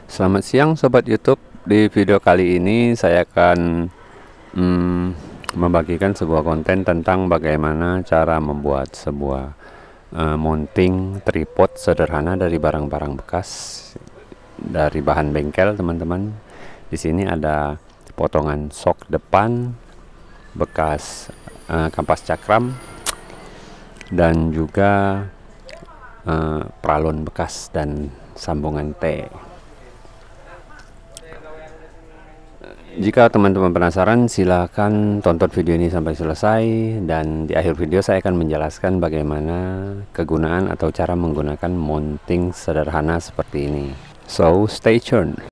Selamat siang Sobat YouTube. Di video kali ini saya akan membagikan sebuah konten tentang bagaimana cara membuat sebuah mounting tripod sederhana dari barang-barang bekas dari bahan bengkel, teman-teman. Di sini ada potongan sok depan bekas kampas cakram dan juga pralon bekas dan sambungan T. Jika teman-teman penasaran, silahkan tonton video ini sampai selesai, dan di akhir video saya akan menjelaskan bagaimana kegunaan atau cara menggunakan mounting sederhana seperti ini. So, stay tuned.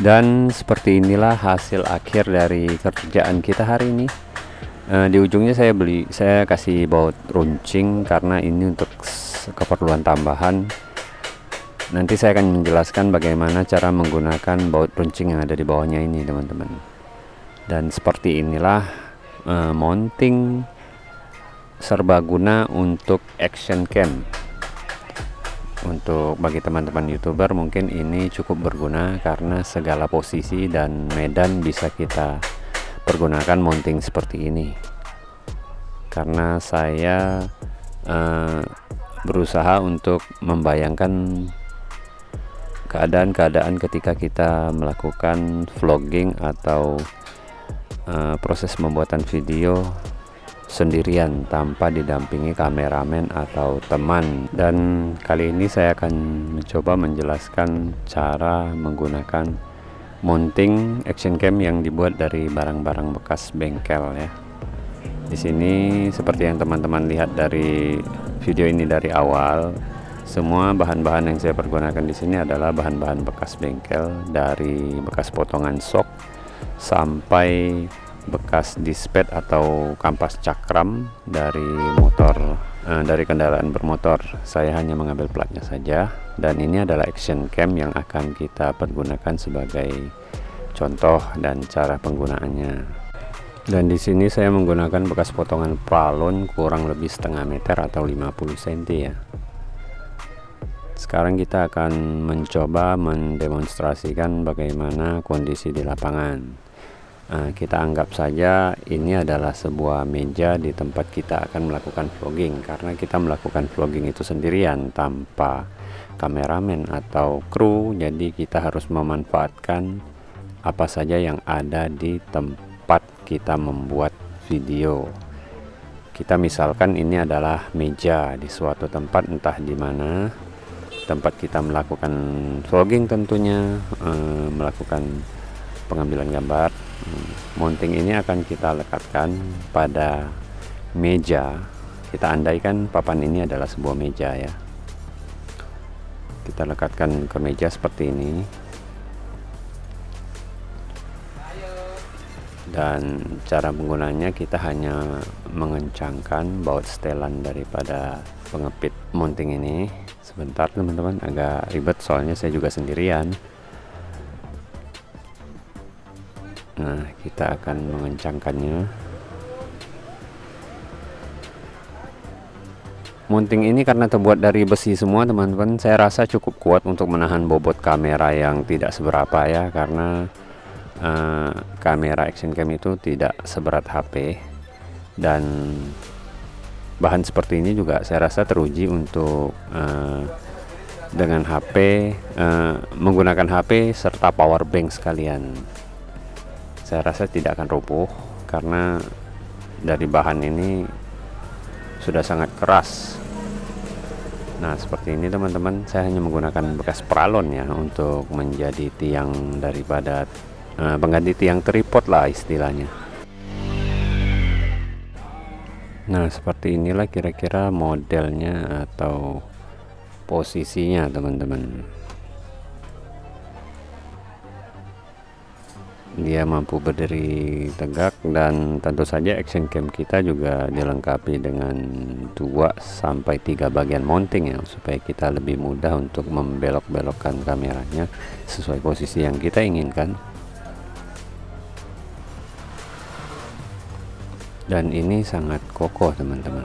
Dan seperti inilah hasil akhir dari kerjaan kita hari ini. Di ujungnya saya kasih baut runcing karena ini untuk keperluan tambahan. Nanti saya akan menjelaskan bagaimana cara menggunakan baut runcing yang ada di bawahnya ini, teman-teman. Dan seperti inilah mounting serbaguna untuk action cam. Untuk bagi teman-teman YouTuber mungkin ini cukup berguna karena segala posisi dan medan bisa kita pergunakan mounting seperti ini. Karena saya berusaha untuk membayangkan keadaan-keadaan ketika kita melakukan vlogging atau proses pembuatan video sendirian tanpa didampingi kameramen atau teman. Dan kali ini saya akan mencoba menjelaskan cara menggunakan mounting action cam yang dibuat dari barang-barang bekas bengkel ya. Di sini seperti yang teman-teman lihat dari video ini dari awal, semua bahan-bahan yang saya pergunakan di sini adalah bahan-bahan bekas bengkel, dari bekas potongan sok sampai bekas dispet atau kampas cakram dari motor, dari kendaraan bermotor. Saya hanya mengambil platnya saja, dan ini adalah action cam yang akan kita pergunakan sebagai contoh dan cara penggunaannya. Dan di sini saya menggunakan bekas potongan balon kurang lebih setengah meter atau 50 cm ya. Sekarang kita akan mencoba mendemonstrasikan bagaimana kondisi di lapangan. Kita anggap saja ini adalah sebuah meja di tempat kita akan melakukan vlogging, karena kita melakukan vlogging itu sendirian tanpa kameramen atau kru, jadi kita harus memanfaatkan apa saja yang ada di tempat kita membuat video. Kita misalkan ini adalah meja di suatu tempat, entah di mana tempat kita melakukan vlogging, tentunya melakukan pengambilan gambar. Mounting ini akan kita lekatkan pada meja. Kita andaikan papan ini adalah sebuah meja ya. Kita lekatkan ke meja seperti ini. Dan cara penggunanya kita hanya mengencangkan baut setelan daripada pengepit mounting ini. Sebentar teman-teman, agak ribet soalnya saya juga sendirian. Nah, kita akan mengencangkannya. Mounting ini karena terbuat dari besi semua teman-teman, saya rasa cukup kuat untuk menahan bobot kamera yang tidak seberapa ya, karena kamera action cam itu tidak seberat HP. Dan bahan seperti ini juga saya rasa teruji untuk dengan HP, menggunakan HP serta power bank sekalian. Saya rasa tidak akan roboh karena dari bahan ini sudah sangat keras. Nah, seperti ini teman-teman, saya hanya menggunakan bekas pralon ya untuk menjadi tiang daripada pengganti tiang tripod lah istilahnya. Nah, seperti inilah kira-kira modelnya atau posisinya teman-teman. Dia mampu berdiri tegak, dan tentu saja action cam kita juga dilengkapi dengan 2-3 bagian mounting ya, supaya kita lebih mudah untuk membelok-belokkan kameranya sesuai posisi yang kita inginkan. dan ini sangat kokoh teman-teman.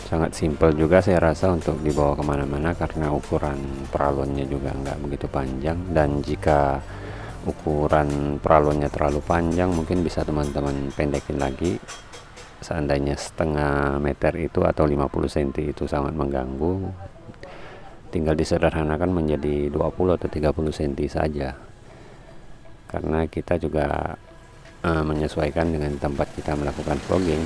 Sangat simpel juga saya rasa untuk dibawa kemana-mana karena ukuran peralonnya juga nggak begitu panjang, dan jika ukuran peralonnya terlalu panjang mungkin bisa teman-teman pendekin lagi. Seandainya setengah meter itu atau 50 cm itu sangat mengganggu, tinggal disederhanakan menjadi 20 atau 30 cm saja, karena kita juga menyesuaikan dengan tempat kita melakukan vlogging.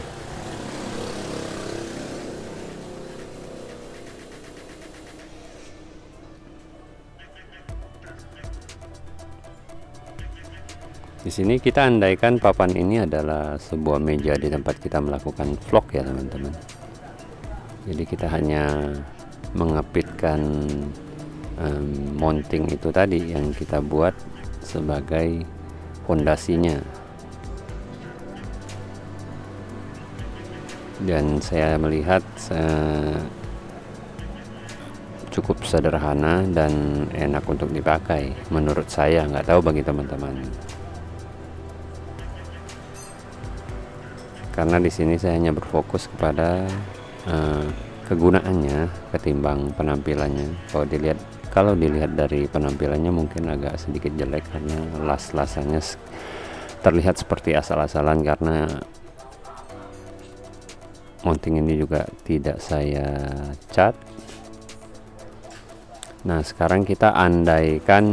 Di sini kita andaikan papan ini adalah sebuah meja di tempat kita melakukan vlog ya teman-teman. Jadi kita hanya mengepitkan mounting itu tadi yang kita buat sebagai fondasinya. Dan saya melihat cukup sederhana dan enak untuk dipakai menurut saya, nggak tahu bagi teman-teman. Karena di sini saya hanya berfokus kepada kegunaannya ketimbang penampilannya. Kalau dilihat dari penampilannya mungkin agak sedikit jelek karena las-lasannya terlihat seperti asal-asalan, karena mounting ini juga tidak saya cat. Nah, sekarang kita andaikan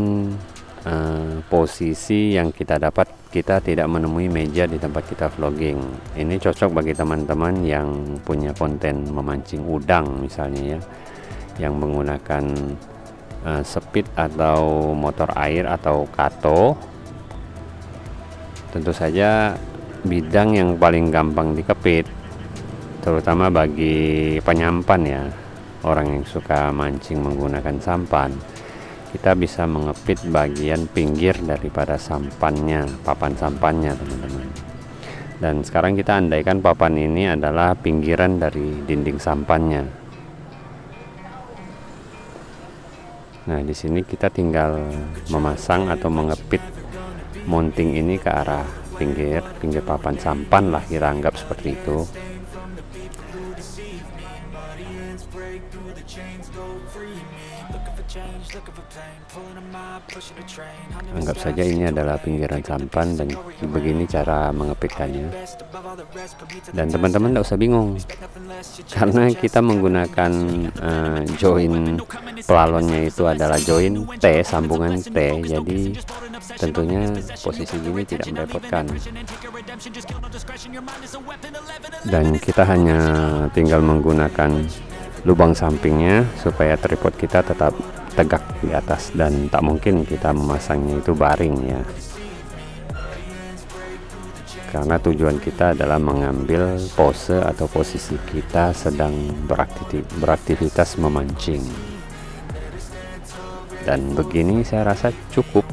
posisi yang kita dapat, kita tidak menemui meja di tempat kita vlogging. Ini cocok bagi teman-teman yang punya konten memancing udang misalnya ya, yang menggunakan speed atau motor air atau kato. Tentu saja bidang yang paling gampang dikepit, terutama bagi penyampan ya, orang yang suka mancing menggunakan sampan. Kita bisa mengepit bagian pinggir daripada sampannya, papan sampannya teman-teman. Dan sekarang kita andaikan papan ini adalah pinggiran dari dinding sampannya. Nah, di sini kita tinggal memasang atau mengepit mounting ini ke arah pinggir papan sampan lah, kita anggap seperti itu. Anggap saja ini adalah pinggiran sampan, dan begini cara mengepitkannya. Dan teman-teman tidak usah bingung, karena kita menggunakan join pelalonnya itu adalah join T, sambungan T, jadi tentunya posisi ini tidak merepotkan. Dan kita hanya tinggal menggunakan lubang sampingnya supaya tripod kita tetap tegak di atas, dan tak mungkin kita memasangnya itu baring ya, karena tujuan kita adalah mengambil pose atau posisi kita sedang beraktivitas memancing. Dan begini saya rasa cukup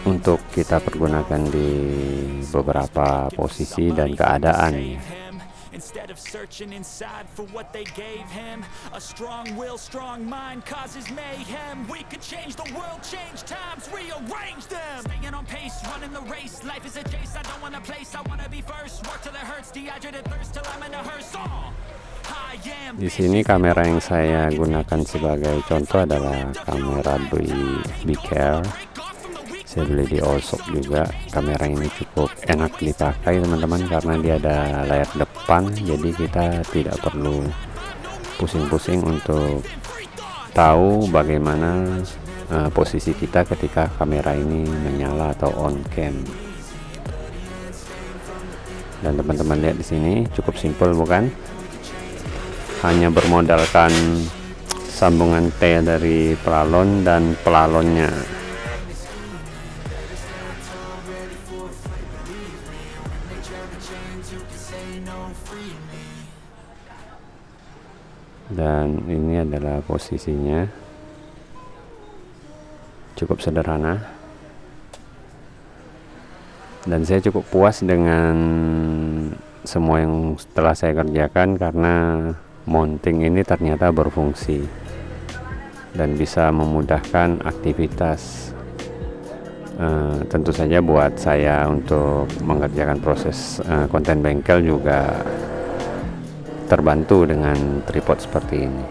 untuk kita pergunakan di beberapa posisi dan keadaan ya. Instead of searching inside for what they gave him, a strong will, strong mind causes mayhem. We could change the world, change times, rearrange them. Staying on pace, running the race. Life is a chase, I don't want a place, I want to be first. Work till it hurts, dehydrated thirst till I'm in a hearse. Di sini kamera yang saya gunakan sebagai contoh adalah kamera Bicare. Saya beli di Allshop juga. Kamera ini cukup enak dipakai teman-teman, karena dia ada layar depan, jadi kita tidak perlu pusing-pusing untuk tahu bagaimana posisi kita ketika kamera ini menyala atau on cam. Dan teman-teman lihat di sini cukup simpel bukan? Hanya bermodalkan sambungan T dari pelalon dan pelalonnya. Dan ini adalah posisinya, cukup sederhana, dan saya cukup puas dengan semua yang telah saya kerjakan, karena mounting ini ternyata berfungsi dan bisa memudahkan aktivitas Tentu saja buat saya untuk mengerjakan proses konten bengkel juga terbantu dengan tripod seperti ini.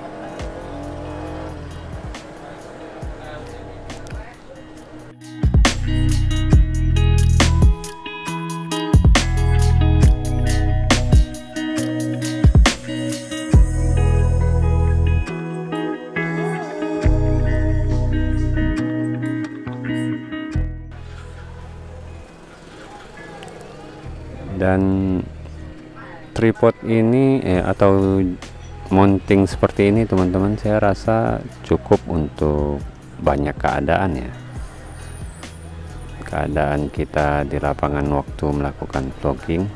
Dan tripod ini atau mounting seperti ini teman-teman, saya rasa cukup untuk banyak keadaan ya. Keadaan kita di lapangan waktu melakukan vlogging,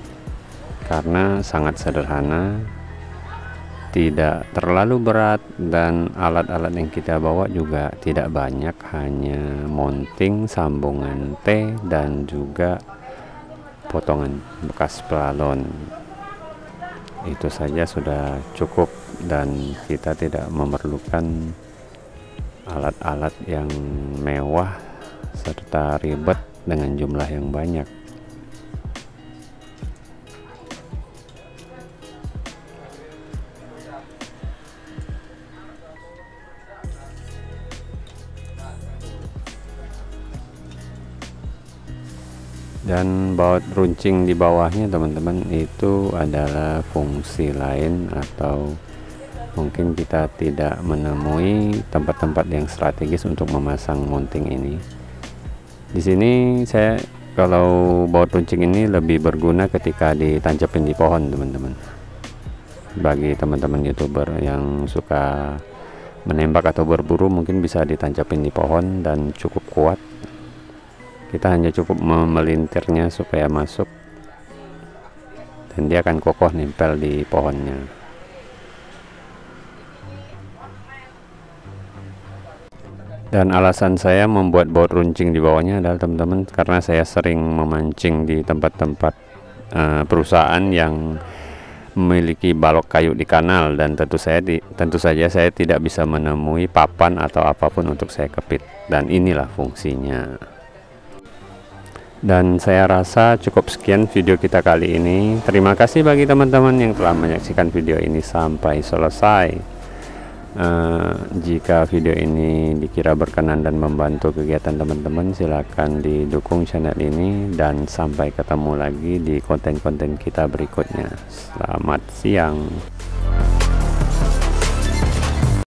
karena sangat sederhana, tidak terlalu berat, dan alat-alat yang kita bawa juga tidak banyak, hanya mounting, sambungan T, dan juga potongan bekas pelalon. Itu saja sudah cukup, dan kita tidak memerlukan alat-alat yang mewah serta ribet dengan jumlah yang banyak. Dan baut runcing di bawahnya teman-teman, itu adalah fungsi lain, atau mungkin kita tidak menemui tempat-tempat yang strategis untuk memasang mounting ini. Di sini saya, kalau baut runcing ini lebih berguna ketika ditancapin di pohon teman-teman. Bagi teman-teman YouTuber yang suka menembak atau berburu, mungkin bisa ditancapin di pohon dan cukup kuat. Kita hanya cukup memelintirnya supaya masuk, dan dia akan kokoh nempel di pohonnya. Dan alasan saya membuat baut runcing di bawahnya adalah teman-teman, karena saya sering memancing di tempat-tempat perusahaan yang memiliki balok kayu di kanal, dan tentu saja saya tidak bisa menemui papan atau apapun untuk saya kepit, dan inilah fungsinya. Dan saya rasa cukup sekian video kita kali ini. Terima kasih bagi teman-teman yang telah menyaksikan video ini sampai selesai. Jika video ini dikira berkenan dan membantu kegiatan teman-teman, silakan didukung channel ini, dan sampai ketemu lagi di konten-konten kita berikutnya. Selamat siang.